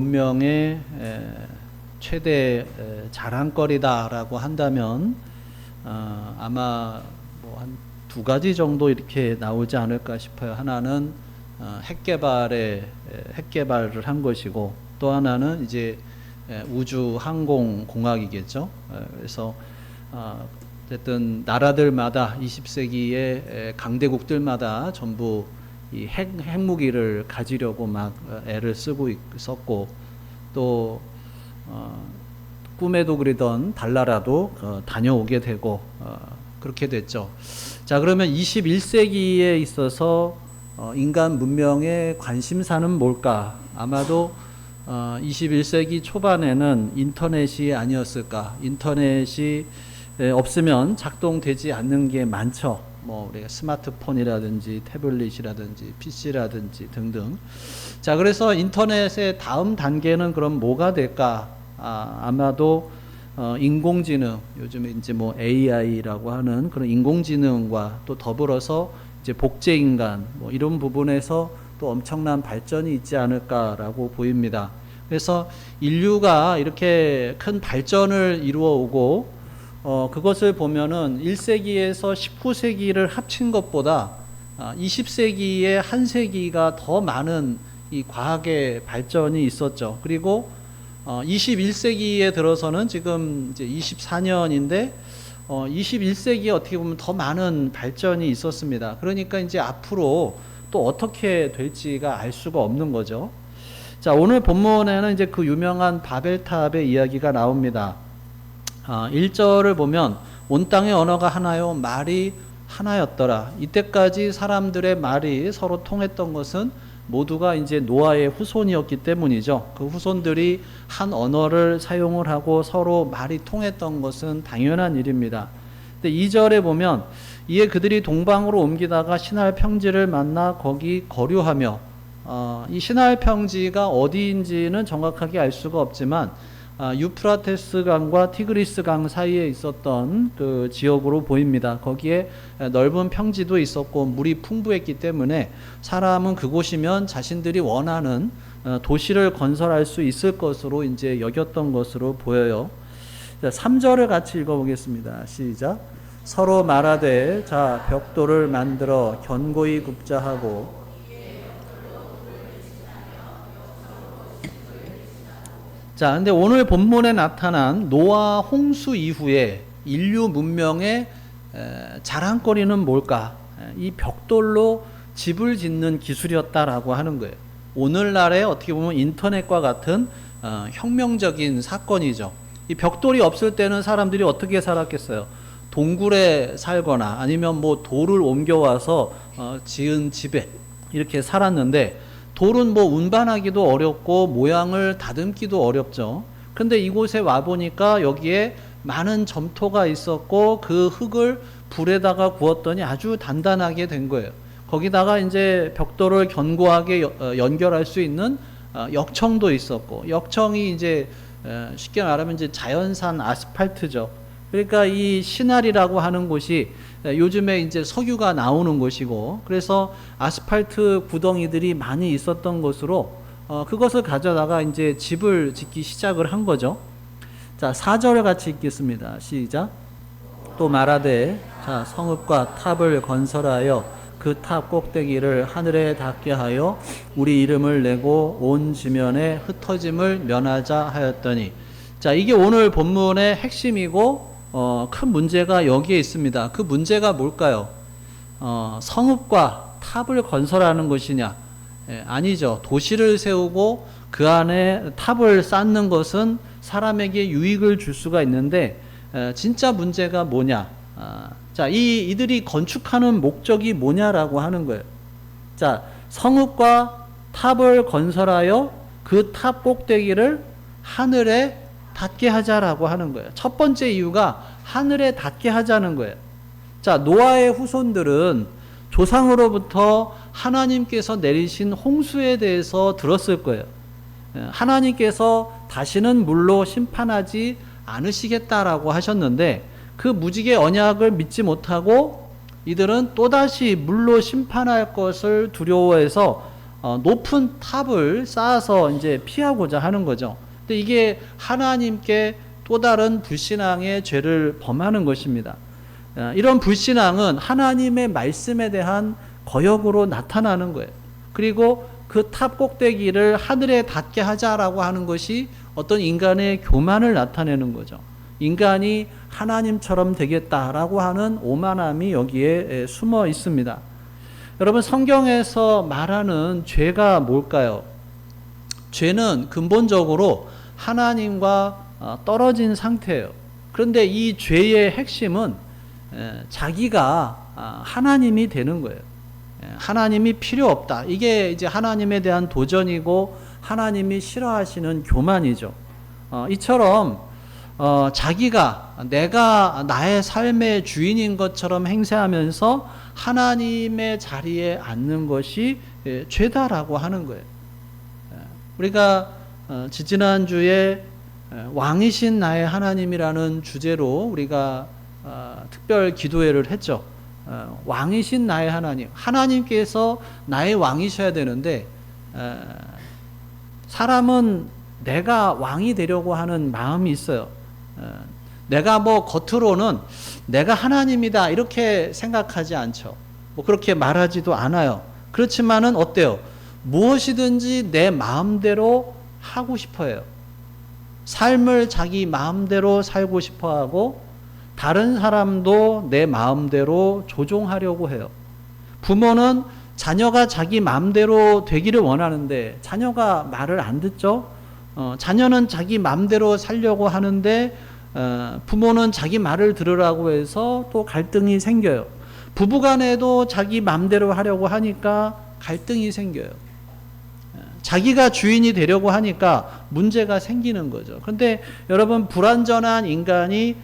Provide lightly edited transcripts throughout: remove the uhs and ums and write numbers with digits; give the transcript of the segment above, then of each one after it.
문명의 최대 자랑거리다라고 한다면 아마 뭐 한 두 가지 정도 이렇게 나오지 않을까 싶어요. 하나는 핵개발을 한 것이고, 또 하나는 이제 우주 항공 공학이겠죠. 그래서 어쨌든 나라들마다 20세기의 강대국들마다 전부 이 핵무기를 가지려고 막 애를 쓰고 있었고, 또 꿈에도 그리던 달나라도 다녀오게 되고 그렇게 됐죠. 자, 그러면 21세기에 있어서 인간 문명의 관심사는 뭘까? 아마도 21세기 초반에는 인터넷이 아니었을까? 인터넷이 없으면 작동되지 않는 게 많죠. 뭐 우리가 스마트폰이라든지 태블릿이라든지 PC라든지 등등. 자, 그래서 인터넷의 다음 단계는 그럼 뭐가 될까? 아마도 인공지능, 요즘에 이제 뭐 AI라고 하는 그런 인공지능과 또 더불어서 이제 복제인간 뭐 이런 부분에서 또 엄청난 발전이 있지 않을까라고 보입니다. 그래서 인류가 이렇게 큰 발전을 이루어 오고 그것을 보면은 1세기에서 19세기를 합친 것보다 20세기에 한 세기가 더 많은 이 과학의 발전이 있었죠. 그리고 21세기에 들어서는 지금 이제 24년인데 21세기에 어떻게 보면 더 많은 발전이 있었습니다. 그러니까 이제 앞으로 또 어떻게 될지가 알 수가 없는 거죠. 자, 오늘 본문에는 이제 그 유명한 바벨탑의 이야기가 나옵니다. 1절을 보면 온 땅의 언어가 하나요 말이 하나였더라. 이때까지 사람들의 말이 서로 통했던 것은 모두가 이제 노아의 후손이었기 때문이죠. 그 후손들이 한 언어를 사용을 하고 서로 말이 통했던 것은 당연한 일입니다. 근데 2절에 보면 이에 그들이 동방으로 옮기다가 시날 평지를 만나 거기 거류하며 이 시날 평지가 어디인지는 정확하게 알 수가 없지만 유프라테스 강과 티그리스 강 사이에 있었던 그 지역으로 보입니다. 거기에 넓은 평지도 있었고 물이 풍부했기 때문에 사람은 그곳이면 자신들이 원하는 도시를 건설할 수 있을 것으로 이제 여겼던 것으로 보여요. 3절을 같이 읽어보겠습니다. 시작. 서로 말하되 자 벽돌을 만들어 견고히 굽자 하고. 자, 근데 오늘 본문에 나타난 노아 홍수 이후에 인류 문명의 자랑거리는 뭘까? 이 벽돌로 집을 짓는 기술이었다라고 하는 거예요. 오늘날의 어떻게 보면 인터넷과 같은 혁명적인 사건이죠. 이 벽돌이 없을 때는 사람들이 어떻게 살았겠어요? 동굴에 살거나 아니면 뭐 돌을 옮겨와서 지은 집에 이렇게 살았는데, 돌은 뭐 운반하기도 어렵고 모양을 다듬기도 어렵죠. 근데 이곳에 와 보니까 여기에 많은 점토가 있었고 그 흙을 불에다가 구웠더니 아주 단단하게 된 거예요. 거기다가 이제 벽돌을 견고하게 연결할 수 있는 역청도 있었고, 역청이 이제 쉽게 말하면 이제 자연산 아스팔트죠. 그러니까 이 시날이라고 하는 곳이 요즘에 이제 석유가 나오는 곳이고, 그래서 아스팔트 구덩이들이 많이 있었던 곳으로 그것을 가져다가 이제 집을 짓기 시작을 한 거죠. 자, 4절을 같이 읽겠습니다. 시작. 또 말하되 자 성읍과 탑을 건설하여 그 탑 꼭대기를 하늘에 닿게 하여 우리 이름을 내고 온 지면에 흩어짐을 면하자 하였더니. 자, 이게 오늘 본문의 핵심이고 큰 문제가 여기에 있습니다. 그 문제가 뭘까요? 성읍과 탑을 건설하는 것이냐? 아니죠. 도시를 세우고 그 안에 탑을 쌓는 것은 사람에게 유익을 줄 수가 있는데 진짜 문제가 뭐냐? 자, 이들이 건축하는 목적이 뭐냐라고 하는 거예요. 자, 성읍과 탑을 건설하여 그 탑 꼭대기를 하늘에 닿게 하자라고 하는 거예요. 첫 번째 이유가 하늘에 닿게 하자는 거예요. 자, 노아의 후손들은 조상으로부터 하나님께서 내리신 홍수에 대해서 들었을 거예요. 하나님께서 다시는 물로 심판하지 않으시겠다라고 하셨는데 그 무지개 언약을 믿지 못하고 이들은 또다시 물로 심판할 것을 두려워해서 높은 탑을 쌓아서 이제 피하고자 하는 거죠. 근데 이게 하나님께 또 다른 불신앙의 죄를 범하는 것입니다. 이런 불신앙은 하나님의 말씀에 대한 거역으로 나타나는 거예요. 그리고 그 탑 꼭대기를 하늘에 닿게 하자라고 하는 것이 어떤 인간의 교만을 나타내는 거죠. 인간이 하나님처럼 되겠다라고 하는 오만함이 여기에 숨어 있습니다. 여러분, 성경에서 말하는 죄가 뭘까요? 죄는 근본적으로 하나님과 떨어진 상태예요. 그런데 이 죄의 핵심은 자기가 하나님이 되는 거예요. 하나님이 필요 없다. 이게 이제 하나님에 대한 도전이고 하나님이 싫어하시는 교만이죠. 이처럼 자기가 내가 나의 삶의 주인인 것처럼 행세하면서 하나님의 자리에 앉는 것이 죄다라고 하는 거예요. 우리가 지지난주에 왕이신 나의 하나님이라는 주제로 우리가 특별 기도회를 했죠. 왕이신 나의 하나님, 하나님께서 나의 왕이셔야 되는데 사람은 내가 왕이 되려고 하는 마음이 있어요. 내가 뭐 겉으로는 내가 하나님이다 이렇게 생각하지 않죠. 뭐 그렇게 말하지도 않아요. 그렇지만은 어때요? 무엇이든지 내 마음대로 하고 싶어 해요. 삶을 자기 마음대로 살고 싶어 하고 다른 사람도 내 마음대로 조종하려고 해요. 부모는 자녀가 자기 마음대로 되기를 원하는데 자녀가 말을 안 듣죠. 자녀는 자기 마음대로 살려고 하는데 부모는 자기 말을 들으라고 해서 또 갈등이 생겨요. 부부간에도 자기 마음대로 하려고 하니까 갈등이 생겨요. 자기가 주인이 되려고 하니까 문제가 생기는 거죠. 그런데 여러분, 불완전한 인간이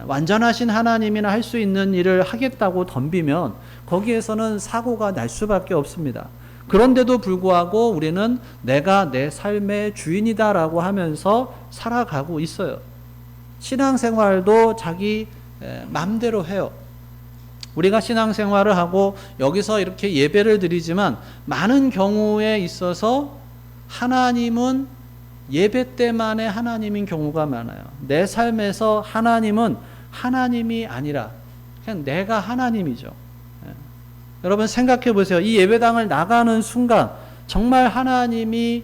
완전하신 하나님이나 할 수 있는 일을 하겠다고 덤비면 거기에서는 사고가 날 수밖에 없습니다. 그런데도 불구하고 우리는 내가 내 삶의 주인이다라고 하면서 살아가고 있어요. 신앙생활도 자기 마음대로 해요. 우리가 신앙생활을 하고 여기서 이렇게 예배를 드리지만 많은 경우에 있어서 하나님은 예배 때만의 하나님인 경우가 많아요. 내 삶에서 하나님은 하나님이 아니라 그냥 내가 하나님이죠. 여러분 생각해 보세요. 이 예배당을 나가는 순간 정말 하나님이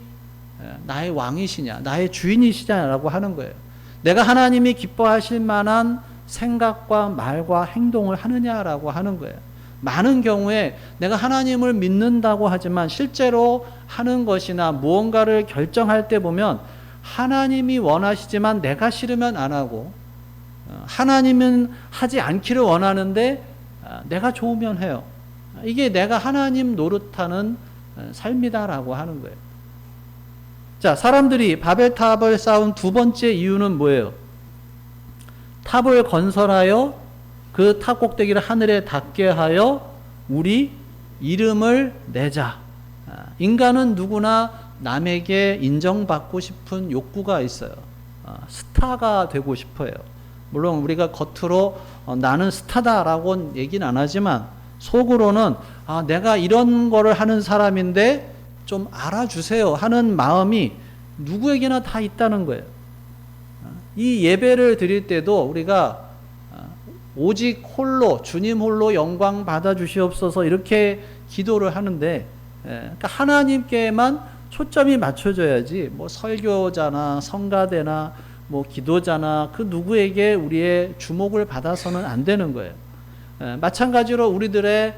나의 왕이시냐, 나의 주인이시냐라고 하는 거예요. 내가 하나님이 기뻐하실 만한 생각과 말과 행동을 하느냐라고 하는 거예요. 많은 경우에 내가 하나님을 믿는다고 하지만 실제로 하는 것이나 무언가를 결정할 때 보면 하나님이 원하시지만 내가 싫으면 안 하고 하나님은 하지 않기를 원하는데 내가 좋으면 해요. 이게 내가 하나님 노릇하는 삶이다라고 하는 거예요. 자, 사람들이 바벨탑을 쌓은 두 번째 이유는 뭐예요? 탑을 건설하여 그 탑 꼭대기를 하늘에 닿게 하여 우리 이름을 내자. 인간은 누구나 남에게 인정받고 싶은 욕구가 있어요. 스타가 되고 싶어요. 물론 우리가 겉으로 나는 스타다라고 얘기는 안 하지만 속으로는 내가 이런 거를 하는 사람인데 좀 알아주세요 하는 마음이 누구에게나 다 있다는 거예요. 이 예배를 드릴 때도 우리가 오직 홀로 주님 홀로 영광 받아 주시옵소서 이렇게 기도를 하는데 그러니까 하나님께만 초점이 맞춰져야지 뭐 설교자나 성가대나 뭐 기도자나 그 누구에게 우리의 주목을 받아서는 안 되는 거예요. 마찬가지로 우리들의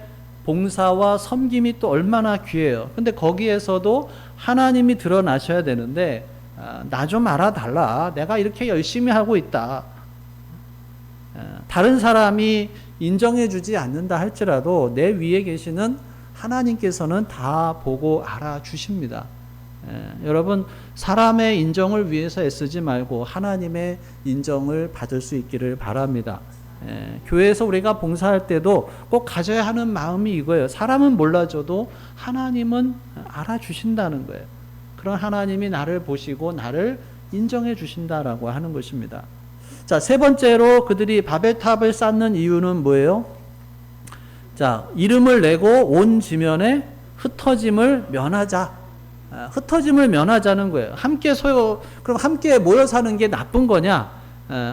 봉사와 섬김이 또 얼마나 귀해요. 근데 거기에서도 하나님이 드러나셔야 되는데 나 좀 알아달라. 내가 이렇게 열심히 하고 있다. 다른 사람이 인정해 주지 않는다 할지라도 내 위에 계시는 하나님께서는 다 보고 알아주십니다. 여러분, 사람의 인정을 위해서 애쓰지 말고 하나님의 인정을 받을 수 있기를 바랍니다. 교회에서 우리가 봉사할 때도 꼭 가져야 하는 마음이 이거예요. 사람은 몰라줘도 하나님은 알아주신다는 거예요. 그런 하나님이 나를 보시고 나를 인정해 주신다라고 하는 것입니다. 자, 세 번째로 그들이 바벨탑을 쌓는 이유는 뭐예요? 자, 이름을 내고 온 지면에 흩어짐을 면하자. 흩어짐을 면하자는 거예요. 그럼 함께 모여 사는 게 나쁜 거냐?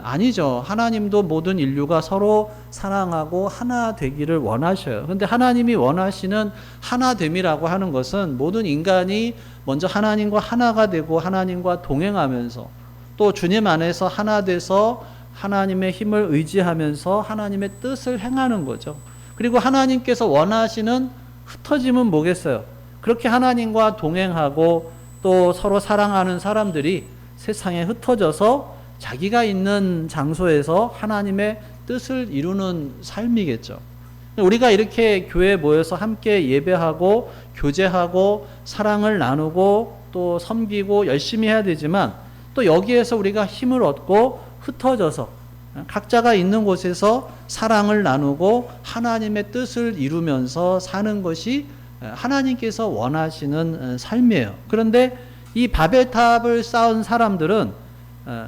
아니죠. 하나님도 모든 인류가 서로 사랑하고 하나 되기를 원하셔요. 근데 하나님이 원하시는 하나됨이라고 하는 것은 모든 인간이 먼저 하나님과 하나가 되고 하나님과 동행하면서 또 주님 안에서 하나 돼서 하나님의 힘을 의지하면서 하나님의 뜻을 행하는 거죠. 그리고 하나님께서 원하시는 흩어짐은 뭐겠어요? 그렇게 하나님과 동행하고 또 서로 사랑하는 사람들이 세상에 흩어져서 자기가 있는 장소에서 하나님의 뜻을 이루는 삶이겠죠. 우리가 이렇게 교회에 모여서 함께 예배하고 교제하고 사랑을 나누고 또 섬기고 열심히 해야 되지만 또 여기에서 우리가 힘을 얻고 흩어져서 각자가 있는 곳에서 사랑을 나누고 하나님의 뜻을 이루면서 사는 것이 하나님께서 원하시는 삶이에요. 그런데 이 바벨탑을 쌓은 사람들은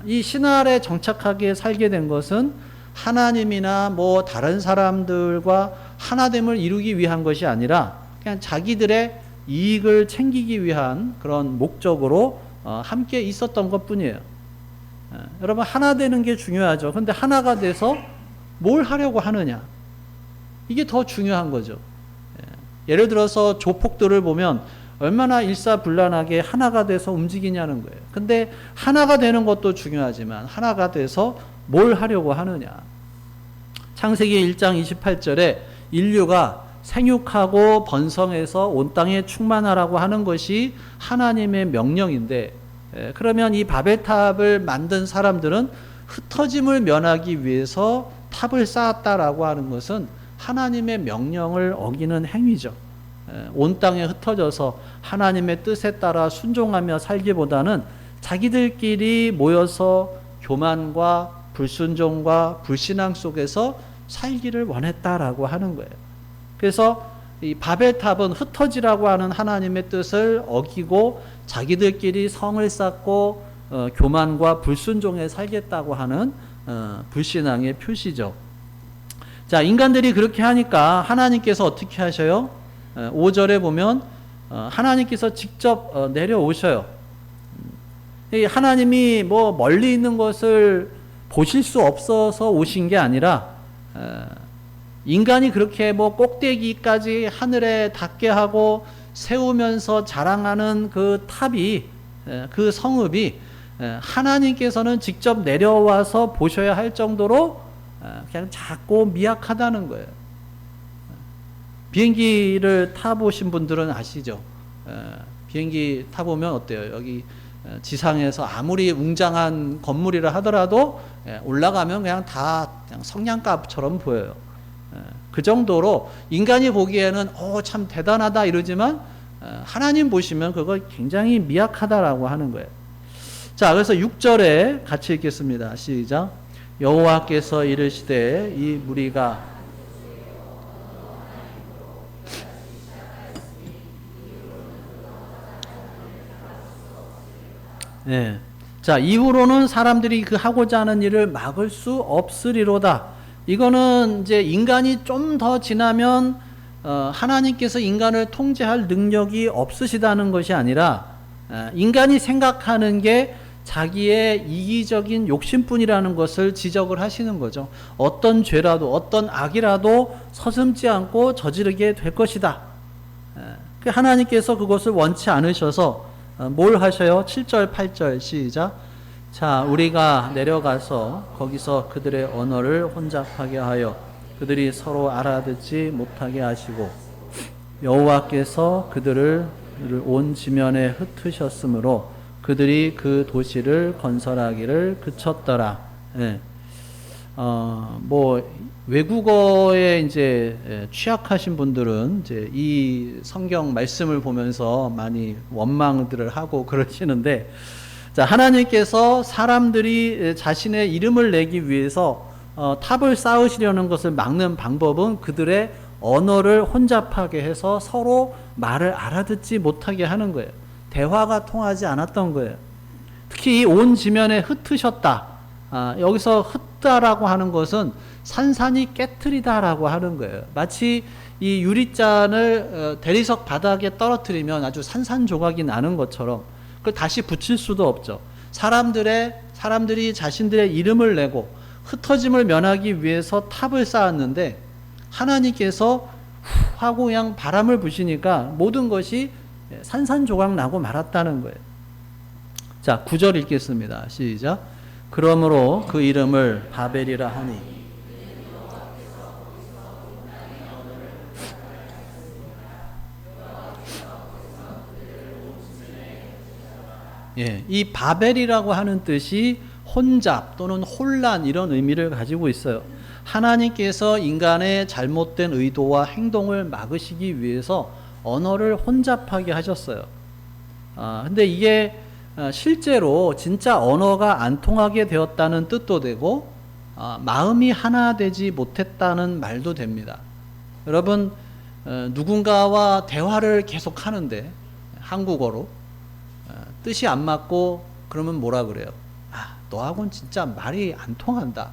이 신할에 정착하게 살게 된 것은 하나님이나 뭐 다른 사람들과 하나됨을 이루기 위한 것이 아니라 그냥 자기들의 이익을 챙기기 위한 그런 목적으로 함께 있었던 것 뿐이에요. 여러분, 하나 되는 게 중요하죠. 근데 하나가 돼서 뭘 하려고 하느냐, 이게 더 중요한 거죠. 예를 들어서 조폭들을 보면 얼마나 일사불란하게 하나가 돼서 움직이냐는 거예요. 근데 하나가 되는 것도 중요하지만 하나가 돼서 뭘 하려고 하느냐. 창세기 1장 28절에 인류가 생육하고 번성해서 온 땅에 충만하라고 하는 것이 하나님의 명령인데, 그러면 이 바벨탑을 만든 사람들은 흩어짐을 면하기 위해서 탑을 쌓았다라고 하는 것은 하나님의 명령을 어기는 행위죠. 온 땅에 흩어져서 하나님의 뜻에 따라 순종하며 살기보다는 자기들끼리 모여서 교만과 불순종과 불신앙 속에서 살기를 원했다라고 하는 거예요. 그래서 이 바벨탑은 흩어지라고 하는 하나님의 뜻을 어기고 자기들끼리 성을 쌓고 교만과 불순종에 살겠다고 하는 불신앙의 표시죠. 자, 인간들이 그렇게 하니까 하나님께서 어떻게 하셔요? 5절에 보면 하나님께서 직접 내려오셔요. 하나님이 뭐 멀리 있는 것을 보실 수 없어서 오신 게 아니라 인간이 그렇게 뭐 꼭대기까지 하늘에 닿게 하고 세우면서 자랑하는 그 탑이, 그 성읍이 하나님께서는 직접 내려와서 보셔야 할 정도로 그냥 작고 미약하다는 거예요. 비행기를 타보신 분들은 아시죠? 비행기 타보면 어때요? 여기 지상에서 아무리 웅장한 건물이라 하더라도 올라가면 그냥 다 그냥 성냥갑처럼 보여요. 그 정도로 인간이 보기에는 참 대단하다 이러지만 하나님 보시면 그걸 굉장히 미약하다라고 하는 거예요. 자, 그래서 6절에 같이 읽겠습니다. 시작. 여호와께서 이르시되 이 무리가 자, 이후로는 사람들이 그 하고자 하는 일을 막을 수 없으리로다. 이거는 이제 인간이 좀 더 지나면 하나님께서 인간을 통제할 능력이 없으시다는 것이 아니라 인간이 생각하는 게 자기의 이기적인 욕심뿐이라는 것을 지적을 하시는 거죠. 어떤 죄라도 어떤 악이라도 서슴지 않고 저지르게 될 것이다. 하나님께서 그것을 원치 않으셔서 뭘 하셔요? 7절 8절 시작. 자, 우리가 내려가서 거기서 그들의 언어를 혼잡하게 하여 그들이 서로 알아듣지 못하게 하시고 여호와께서 그들을 온 지면에 흩으셨으므로 그들이 그 도시를 건설하기를 그쳤더라. 뭐 외국어에 이제 취약하신 분들은 이제 이 성경 말씀을 보면서 많이 원망들을 하고 그러시는데, 자, 하나님께서 사람들이 자신의 이름을 내기 위해서 탑을 쌓으시려는 것을 막는 방법은 그들의 언어를 혼잡하게 해서 서로 말을 알아듣지 못하게 하는 거예요. 대화가 통하지 않았던 거예요. 특히 온 지면에 흩으셨다. 여기서 흙다라고 하는 것은 산산이 깨트리다라고 하는 거예요. 마치 이 유리잔을 대리석 바닥에 떨어뜨리면 아주 산산조각이 나는 것처럼 그걸 다시 붙일 수도 없죠. 사람들이 자신들의 이름을 내고 흩어짐을 면하기 위해서 탑을 쌓았는데 하나님께서 후 하고 그냥 바람을 부시니까 모든 것이 산산조각 나고 말았다는 거예요. 자, 9절 읽겠습니다. 시작. 그러므로 그 이름을 바벨이라 하니 예, 이 바벨이라고 하는 뜻이 혼잡 또는 혼란 이런 의미를 가지고 있어요. 하나님께서 인간의 잘못된 의도와 행동을 막으시기 위해서 언어를 혼잡하게 하셨어요. 근데 이게 실제로 진짜 언어가 안 통하게 되었다는 뜻도 되고 마음이 하나 되지 못했다는 말도 됩니다. 여러분 누군가와 대화를 계속 하는데 한국어로 뜻이 안 맞고 그러면 뭐라 그래요? 너하고는 진짜 말이 안 통한다.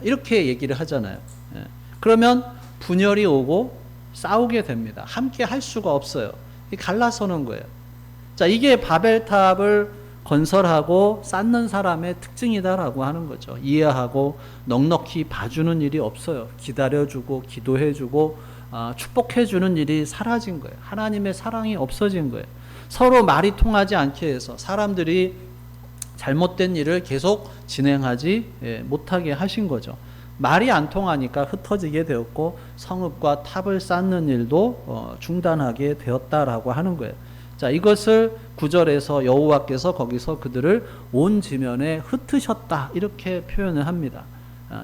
이렇게 얘기를 하잖아요. 그러면 분열이 오고 싸우게 됩니다. 함께 할 수가 없어요. 갈라서는 거예요. 자, 이게 바벨탑을 건설하고 쌓는 사람의 특징이다라고 하는 거죠. 이해하고 넉넉히 봐주는 일이 없어요. 기다려주고 기도해주고 축복해주는 일이 사라진 거예요. 하나님의 사랑이 없어진 거예요. 서로 말이 통하지 않게 해서 사람들이 잘못된 일을 계속 진행하지 못하게 하신 거죠. 말이 안 통하니까 흩어지게 되었고 성읍과 탑을 쌓는 일도 중단하게 되었다라고 하는 거예요. 자, 이것을 9절에서 여호와께서 거기서 그들을 온 지면에 흩으셨다 이렇게 표현을 합니다.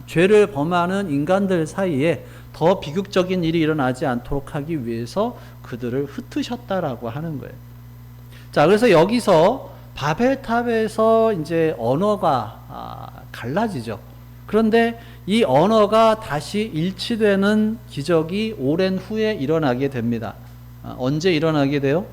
죄를 범하는 인간들 사이에 더 비극적인 일이 일어나지 않도록 하기 위해서 그들을 흩으셨다라고 하는 거예요. 자, 그래서 여기서 바벨탑에서 이제 언어가 갈라지죠. 그런데 이 언어가 다시 일치되는 기적이 오랜 후에 일어나게 됩니다. 언제 일어나게 돼요?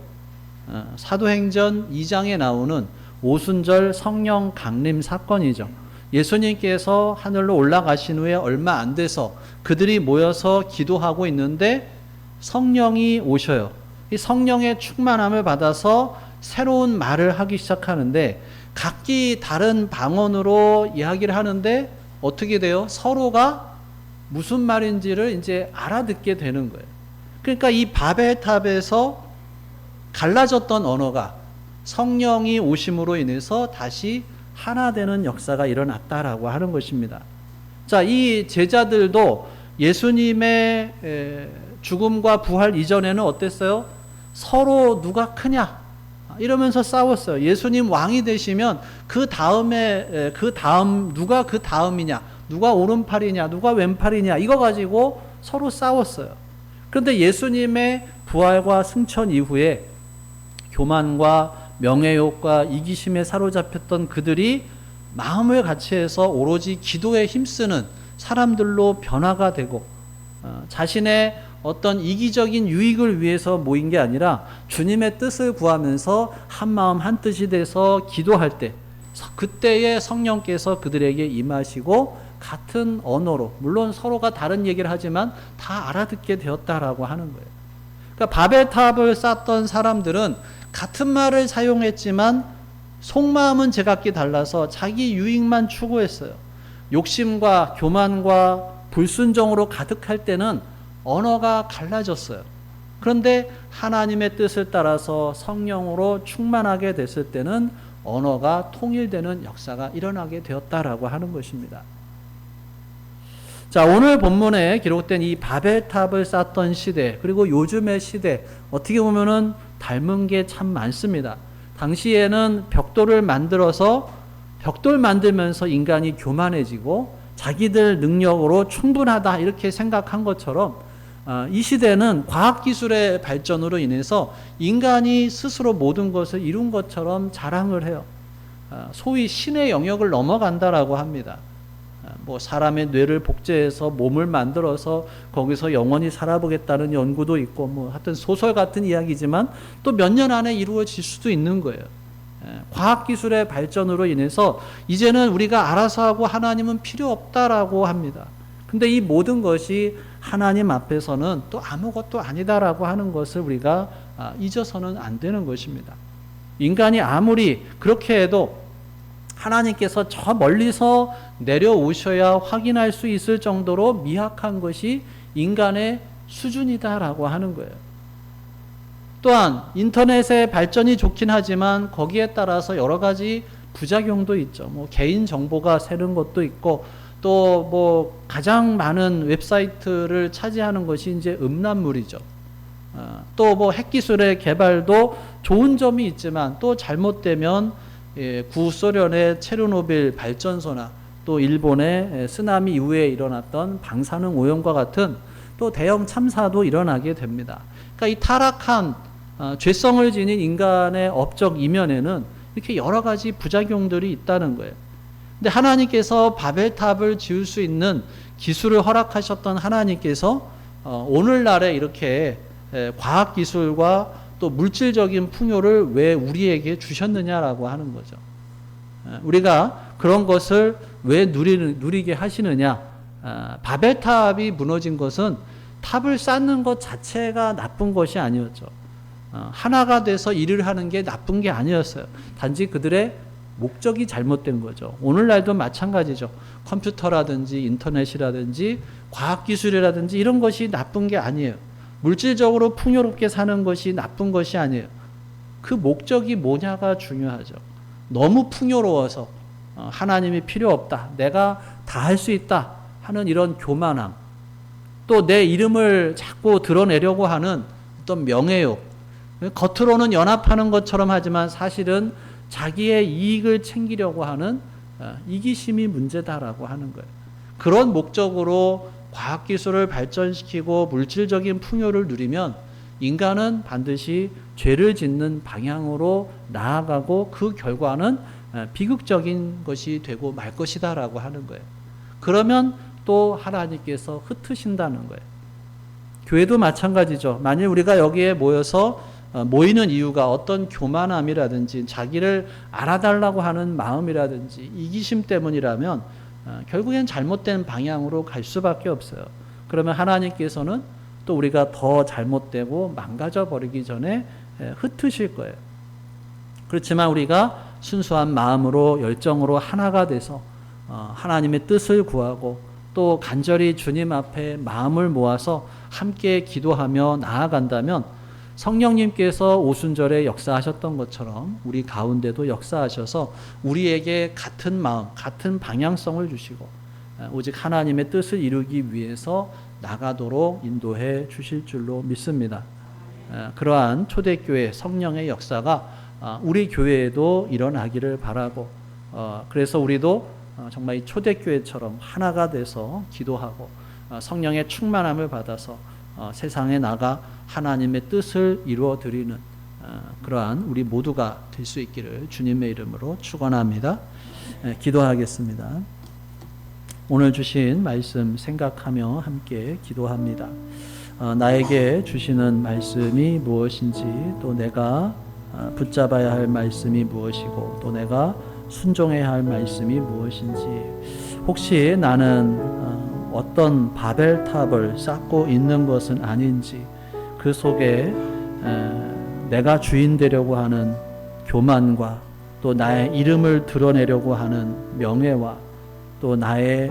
사도행전 2장에 나오는 오순절 성령 강림 사건이죠. 예수님께서 하늘로 올라가신 후에 얼마 안 돼서 그들이 모여서 기도하고 있는데 성령이 오셔요. 이 성령의 충만함을 받아서 새로운 말을 하기 시작하는데 각기 다른 방언으로 이야기를 하는데 어떻게 돼요? 서로가 무슨 말인지를 이제 알아듣게 되는 거예요. 그러니까 이 바벨탑에서 갈라졌던 언어가 성령이 오심으로 인해서 다시 하나 되는 역사가 일어났다라고 하는 것입니다. 자, 이 제자들도 예수님의 죽음과 부활 이전에는 어땠어요? 서로 누가 크냐? 이러면서 싸웠어요. 예수님 왕이 되시면 그 다음 누가 그 다음이냐, 누가 오른팔이냐, 누가 왼팔이냐 이거 가지고 서로 싸웠어요. 그런데 예수님의 부활과 승천 이후에 교만과 명예욕과 이기심에 사로잡혔던 그들이 마음을 같이해서 오로지 기도에 힘쓰는 사람들로 변화가 되고 자신의 어떤 이기적인 유익을 위해서 모인 게 아니라 주님의 뜻을 구하면서 한 마음 한 뜻이 돼서 기도할 때 그때에 성령께서 그들에게 임하시고 같은 언어로 물론 서로가 다른 얘기를 하지만 다 알아듣게 되었다라고 하는 거예요. 그러니까 바벨탑을 쌓던 사람들은 같은 말을 사용했지만 속마음은 제각기 달라서 자기 유익만 추구했어요. 욕심과 교만과 불순종으로 가득할 때는 언어가 갈라졌어요. 그런데 하나님의 뜻을 따라서 성령으로 충만하게 됐을 때는 언어가 통일되는 역사가 일어나게 되었다라고 하는 것입니다. 자, 오늘 본문에 기록된 이 바벨탑을 쌓던 시대 그리고 요즘의 시대 어떻게 보면은 닮은 게 참 많습니다. 당시에는 벽돌을 만들면서 인간이 교만해지고 자기들 능력으로 충분하다 이렇게 생각한 것처럼 이 시대는 과학기술의 발전으로 인해서 인간이 스스로 모든 것을 이룬 것처럼 자랑을 해요. 소위 신의 영역을 넘어간다라고 합니다. 뭐 사람의 뇌를 복제해서 몸을 만들어서 거기서 영원히 살아보겠다는 연구도 있고 뭐 하여튼 소설 같은 이야기지만 또 몇 년 안에 이루어질 수도 있는 거예요. 과학기술의 발전으로 인해서 이제는 우리가 알아서 하고 하나님은 필요 없다라고 합니다. 근데 이 모든 것이 하나님 앞에서는 또 아무것도 아니다라고 하는 것을 우리가 잊어서는 안 되는 것입니다. 인간이 아무리 그렇게 해도 하나님께서 저 멀리서 내려오셔야 확인할 수 있을 정도로 미약한 것이 인간의 수준이다라고 하는 거예요. 또한 인터넷의 발전이 좋긴 하지만 거기에 따라서 여러 가지 부작용도 있죠. 뭐 개인 정보가 새는 것도 있고 또 뭐 가장 많은 웹사이트를 차지하는 것이 이제 음란물이죠. 또 뭐 핵기술의 개발도 좋은 점이 있지만 또 잘못되면 구소련의 체르노빌 발전소나 또 일본의 쓰나미 이후에 일어났던 방사능 오염과 같은 또 대형 참사도 일어나게 됩니다. 그러니까 이 타락한 죄성을 지닌 인간의 업적 이면에는 이렇게 여러 가지 부작용들이 있다는 거예요. 근데 하나님께서 바벨탑을 지을 수 있는 기술을 허락하셨던 하나님께서 오늘날에 이렇게 과학기술과 또 물질적인 풍요를 왜 우리에게 주셨느냐라고 하는 거죠. 우리가 그런 것을 왜 누리게 하시느냐. 바벨탑이 무너진 것은 탑을 쌓는 것 자체가 나쁜 것이 아니었죠. 하나가 돼서 일을 하는 게 나쁜 게 아니었어요. 단지 그들의 목적이 잘못된 거죠. 오늘날도 마찬가지죠. 컴퓨터라든지 인터넷이라든지 과학기술이라든지 이런 것이 나쁜 게 아니에요. 물질적으로 풍요롭게 사는 것이 나쁜 것이 아니에요. 그 목적이 뭐냐가 중요하죠. 너무 풍요로워서 하나님이 필요 없다. 내가 다 할 수 있다 하는 이런 교만함. 또 내 이름을 자꾸 드러내려고 하는 어떤 명예욕. 겉으로는 연합하는 것처럼 하지만 사실은 자기의 이익을 챙기려고 하는 이기심이 문제다라고 하는 거예요. 그런 목적으로 과학기술을 발전시키고 물질적인 풍요를 누리면 인간은 반드시 죄를 짓는 방향으로 나아가고 그 결과는 비극적인 것이 되고 말 것이다라고 하는 거예요. 그러면 또 하나님께서 흩으신다는 거예요. 교회도 마찬가지죠. 만일 우리가 여기에 모이는 이유가 어떤 교만함이라든지 자기를 알아달라고 하는 마음이라든지 이기심 때문이라면 결국엔 잘못된 방향으로 갈 수밖에 없어요. 그러면 하나님께서는 또 우리가 더 잘못되고 망가져 버리기 전에 흩으실 거예요. 그렇지만 우리가 순수한 마음으로 열정으로 하나가 돼서 하나님의 뜻을 구하고 또 간절히 주님 앞에 마음을 모아서 함께 기도하며 나아간다면 성령님께서 오순절에 역사하셨던 것처럼 우리 가운데도 역사하셔서 우리에게 같은 마음, 같은 방향성을 주시고 오직 하나님의 뜻을 이루기 위해서 나가도록 인도해 주실 줄로 믿습니다. 그러한 초대교회 성령의 역사가 우리 교회에도 일어나기를 바라고 그래서 우리도 정말 이 초대교회처럼 하나가 돼서 기도하고 성령의 충만함을 받아서 세상에 나가 하나님의 뜻을 이루어 드리는 그러한 우리 모두가 될 수 있기를 주님의 이름으로 축원합니다. 기도하겠습니다. 오늘 주신 말씀 생각하며 함께 기도합니다. 나에게 주시는 말씀이 무엇인지 또 내가 붙잡아야 할 말씀이 무엇이고 또 내가 순종해야 할 말씀이 무엇인지 혹시 나는 어떤 바벨탑을 쌓고 있는 것은 아닌지 그 속에 내가 주인 되려고 하는 교만과 또 나의 이름을 드러내려고 하는 명예와 또 나의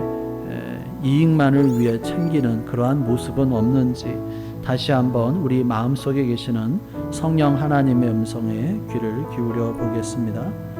이익만을 위해 챙기는 그러한 모습은 없는지 다시 한번 우리 마음속에 계시는 성령 하나님의 음성에 귀를 기울여 보겠습니다.